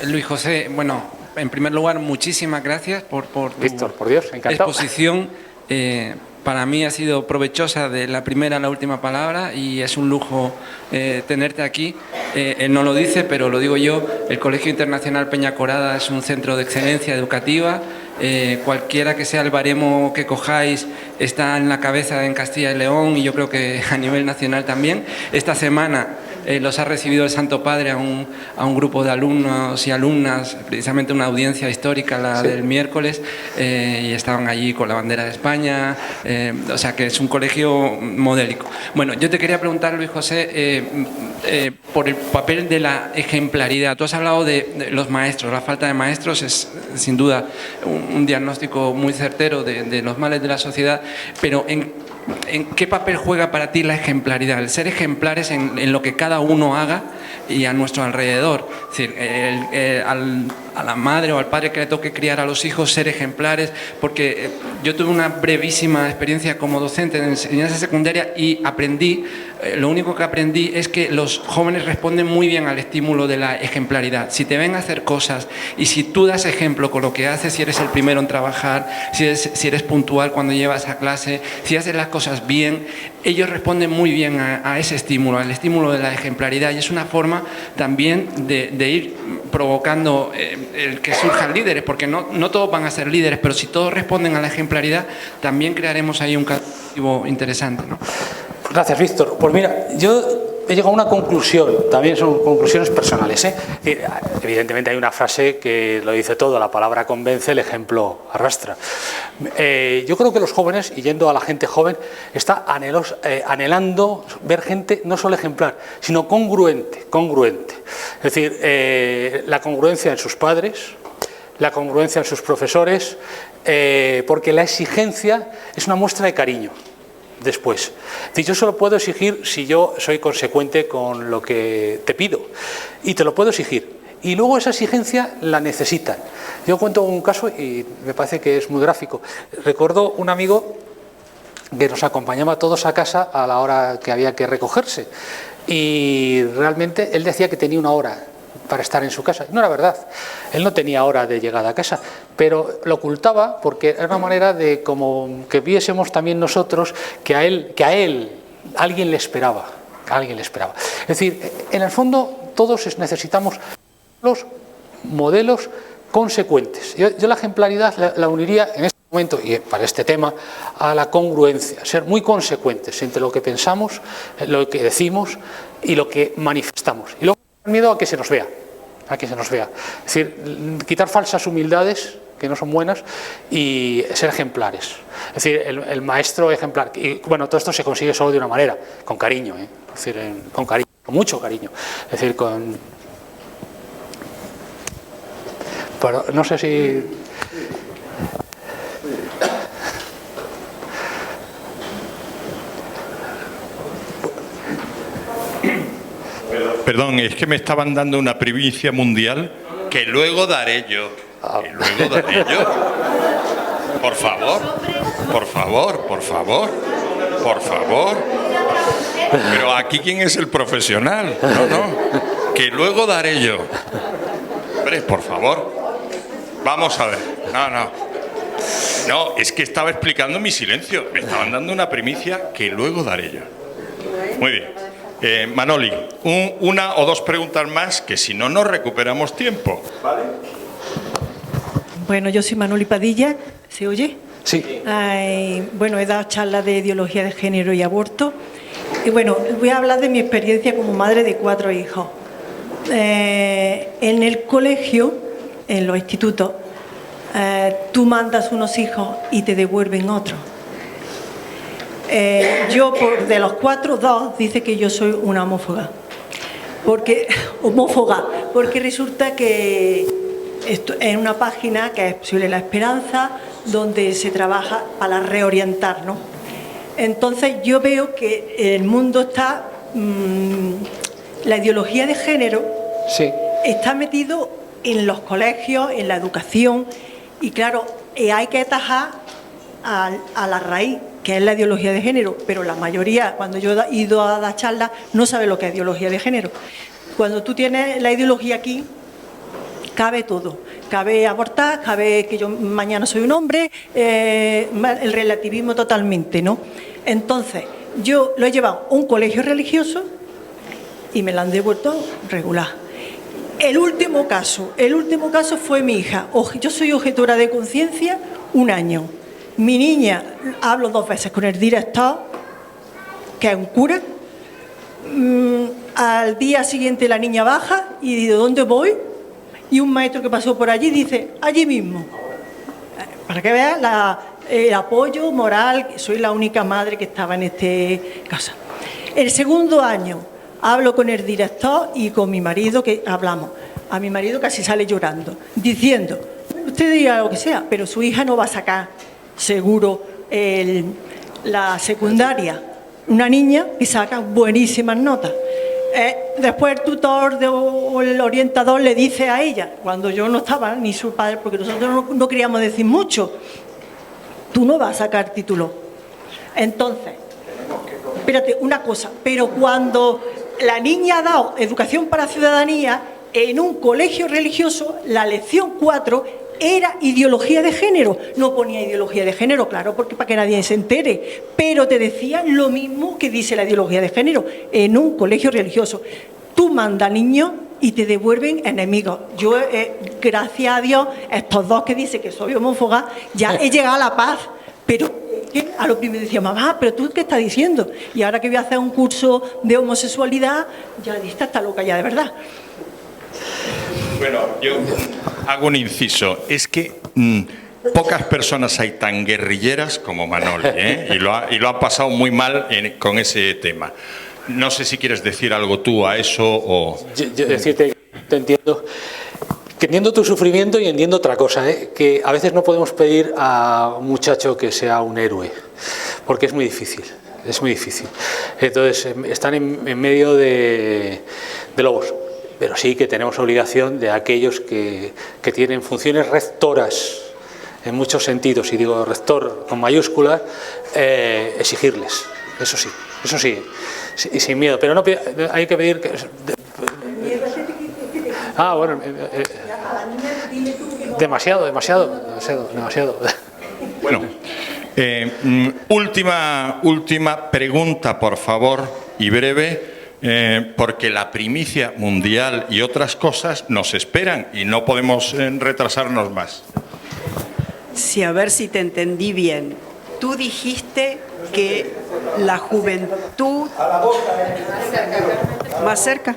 Luis José, bueno, en primer lugar, muchísimas gracias por tu Víctor, por Dios, encantado. exposición. Para mí ha sido provechosa de la primera a la última palabra y es un lujo tenerte aquí. Él no lo dice, pero lo digo yo, el Colegio Internacional Peñacorada es un centro de excelencia educativa. Cualquiera que sea el baremo que cojáis está en la cabeza en Castilla y León y yo creo que a nivel nacional también. Esta semana los ha recibido el Santo Padre a un grupo de alumnos y alumnas, precisamente una audiencia histórica, la del miércoles, y estaban allí con la bandera de España, o sea que es un colegio modélico. Bueno, yo te quería preguntar, Luis José, por el papel de la ejemplaridad. Tú has hablado de los maestros, la falta de maestros es sin duda un diagnóstico muy certero de los males de la sociedad, pero ¿en qué papel juega para ti la ejemplaridad? El ser ejemplares en lo que cada uno haga y a nuestro alrededor. Es decir, a la madre o al padre que le toque criar a los hijos, ser ejemplares, porque yo tuve una brevísima experiencia como docente de enseñanza secundaria y aprendí, lo único que aprendí es que los jóvenes responden muy bien al estímulo de la ejemplaridad. Si te ven a hacer cosas y si tú das ejemplo con lo que haces, si eres el primero en trabajar, si eres puntual cuando llevas a clase, si haces las cosas bien, ellos responden muy bien a ese estímulo, al estímulo de la ejemplaridad, y es una forma también de ir provocando el que surjan líderes, porque no todos van a ser líderes, pero si todos responden a la ejemplaridad, también crearemos ahí un colectivo interesante, ¿no? Gracias, Víctor. Pues mira, yo he llegado a una conclusión, también son conclusiones personales, Evidentemente hay una frase que lo dice todo, la palabra convence, el ejemplo arrastra. Yo creo que los jóvenes, y yendo a la gente joven, está anhelando ver gente no solo ejemplar, sino congruente. Es decir, la congruencia en sus padres, la congruencia en sus profesores, porque la exigencia es una muestra de cariño. después. Es decir, yo solo puedo exigir si yo soy consecuente con lo que te pido, y te lo puedo exigir. Y luego esa exigencia la necesitan. Yo cuento un caso y me parece que es muy gráfico. Recuerdo un amigo que nos acompañaba a todos a casa a la hora que había que recogerse, y realmente él decía que tenía una hora para estar en su casa. No era verdad, él no tenía hora de llegada a casa, pero lo ocultaba porque era una manera de como que viésemos también nosotros que a él alguien le esperaba, Es decir, en el fondo todos necesitamos los modelos consecuentes. Yo la ejemplaridad la uniría en este momento, y para este tema, a la congruencia, ser muy consecuentes entre lo que pensamos, lo que decimos y lo que manifestamos. Y luego miedo a que se nos vea, Es decir, quitar falsas humildades que no son buenas y ser ejemplares. Es decir, el maestro ejemplar. Y bueno, todo esto se consigue solo de una manera, con cariño, Es decir, con cariño, con mucho cariño. Es decir, pero no sé si... Perdón, es que me estaban dando una primicia mundial que luego daré yo. Por favor. Pero aquí, ¿quién es el profesional? No, que luego daré yo. Hombre, por favor. Vamos a ver. No, es que estaba explicando mi silencio. Me estaban dando una primicia que luego daré yo. Muy bien. Manoli, una o dos preguntas más, que si no, no recuperamos tiempo. ¿Vale? Bueno, yo soy Manoli Padilla. ¿Se oye? Sí. Bueno, he dado charlas de ideología de género y aborto. Y bueno, voy a hablar de mi experiencia como madre de 4 hijos. En el colegio, en los institutos, tú mandas unos hijos y te devuelven otros. Yo, de los 4, 2 dice que yo soy una homófoba. Porque resulta que esto es una página que es Posible la Esperanza, donde se trabaja para reorientar, ¿no? Entonces yo veo que el mundo está... la ideología de género está metido en los colegios, en la educación, y claro, hay que atajar a la raíz, que es la ideología de género, pero la mayoría, cuando yo he ido a dar charlas, no sabe lo que es ideología de género. Cuando tú tienes la ideología aquí, cabe todo. Cabe abortar, cabe que yo mañana soy un hombre, el relativismo totalmente, ¿no? Entonces, yo lo he llevado a un colegio religioso y me lo han devuelto regular. El último caso fue mi hija. Yo soy objetora de conciencia 1 año. Mi niña, hablo 2 veces con el director, que es un cura. Al día siguiente la niña baja y dice, ¿dónde voy? Y un maestro que pasó por allí dice, allí mismo. Para que veas el apoyo moral, soy la única madre que estaba en este caso. El 2º año hablo con el director y con mi marido, que hablamos. A mi marido casi sale llorando, diciendo, usted diga lo que sea, pero su hija no va a sacar seguro la secundaria. Una niña que saca buenísimas notas. Después el tutor o el orientador le dice a ella, cuando yo no estaba, ni su padre, porque nosotros no queríamos decir mucho, tú no vas a sacar título. Entonces, espérate, una cosa, pero cuando la niña ha dado educación para ciudadanía en un colegio religioso, la lección 4 era ideología de género. No ponía ideología de género, claro, porque para que nadie se entere, pero te decía lo mismo que dice la ideología de género en un colegio religioso. Tú mandas niños y te devuelven enemigos. Yo, gracias a Dios, estos 2 que dicen que soy homófoba, ya he llegado a la paz, pero a lo primero decía, mamá, ¿pero tú qué estás diciendo? Y ahora que voy a hacer un curso de homosexualidad, ya esta está loca ya de verdad. Bueno, yo hago un inciso. Es que pocas personas hay tan guerrilleras como Manoli, y lo ha pasado muy mal con ese tema. No sé si quieres decir algo tú a eso o... Yo decirte, te entiendo, que entiendo tu sufrimiento y entiendo otra cosa, que a veces no podemos pedir a un muchacho que sea un héroe, porque es muy difícil. es muy difícil. Entonces, están en medio de lobos. Pero sí que tenemos obligación de aquellos que tienen funciones rectoras en muchos sentidos, y digo rector con mayúsculas, exigirles, eso sí, y sin miedo. Pero no hay que pedir que... bueno, demasiado. Bueno, última pregunta, por favor, y breve. Porque la primicia mundial y otras cosas nos esperan y no podemos retrasarnos más. Sí, a ver si te entendí bien. Tú dijiste que la juventud... Más cerca.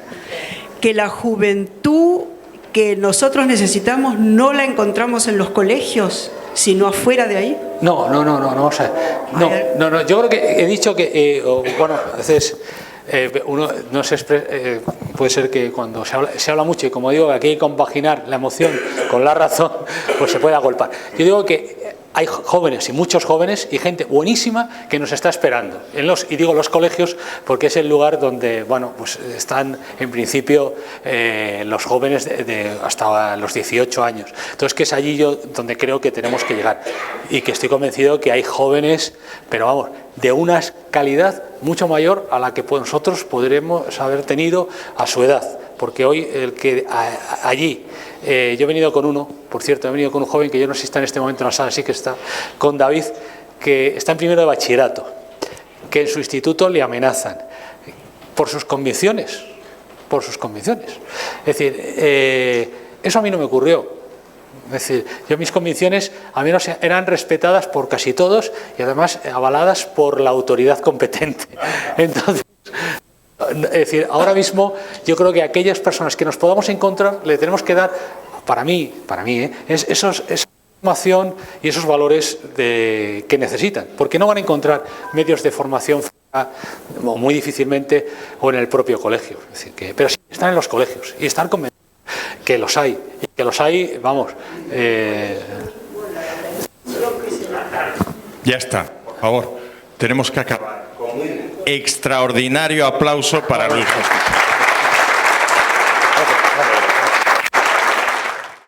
Que la juventud que nosotros necesitamos no la encontramos en los colegios, sino afuera de ahí. No, vamos a ver. No, yo creo que he dicho que, a veces... uno no se puede ser que cuando se habla mucho, y como digo, que aquí hay que compaginar la emoción con la razón, pues se puede agolpar. Yo digo que hay jóvenes, y muchos jóvenes, y gente buenísima que nos está esperando, y digo los colegios porque es el lugar donde, pues están en principio los jóvenes hasta los 18 años. Entonces, que es allí donde creo que tenemos que llegar, y que estoy convencido que hay jóvenes, pero vamos, de una calidad mucho mayor a la que nosotros podremos haber tenido a su edad, porque hoy allí, yo he venido con uno, por cierto, he venido con un joven que yo no sé si está en este momento en la sala, sí que está, con David, que está en primero de bachillerato, que en su instituto le amenazan por sus convicciones, es decir, eso a mí no me ocurrió. Es decir, mis convicciones al menos eran respetadas por casi todos y además avaladas por la autoridad competente. Entonces, es decir, ahora mismo yo creo que a aquellas personas que nos podamos encontrar le tenemos que dar, para mí, esa formación y esos valores que necesitan, porque no van a encontrar medios de formación o muy difícilmente o en el propio colegio. Es decir, pero sí están en los colegios y están convencidos que los hay, y que los hay, vamos. Ya está, por favor, tenemos que acabar con un extraordinario aplauso para Luis José.